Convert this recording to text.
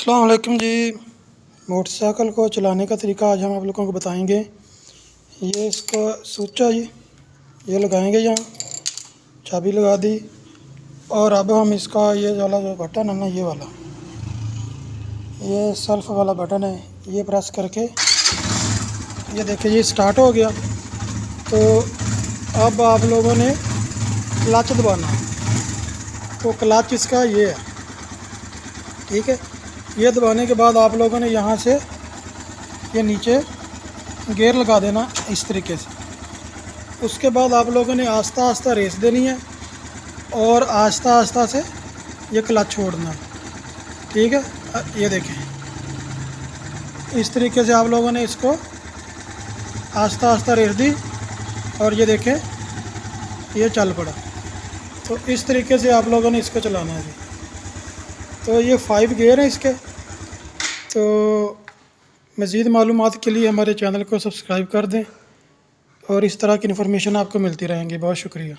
अस्सलाम वालेकुम जी। मोटरसाइकिल को चलाने का तरीका आज हम आप लोगों को बताएंगे। ये इसका स्विच है, ये लगाएंगे, यहाँ चाबी लगा दी और अब हम इसका ये वाला जो बटन है ना, ये सेल्फ वाला बटन है, ये प्रेस करके ये देखिए ये स्टार्ट हो गया। तो अब आप लोगों ने क्लच दबाना है, तो क्लच इसका ये है, ठीक है। ये दबाने के बाद आप लोगों ने यहाँ से ये नीचे गियर लगा देना इस तरीके से। उसके बाद आप लोगों ने आस्ता आस्ता रेस देनी है और आस्ता आस्ता से ये क्लच छोड़ना है, ठीक है। ये देखें इस तरीके से आप लोगों ने इसको आस्ता आस्ता रेस दी और ये देखें ये चल पड़ा। तो इस तरीके से आप लोगों ने इसको चलाना है। तो ये 5 गियर हैं इसके। तो मज़ीद मालूमात के लिए हमारे चैनल को सब्सक्राइब कर दें और इस तरह की इन्फॉर्मेशन आपको मिलती रहेंगी। बहुत शुक्रिया।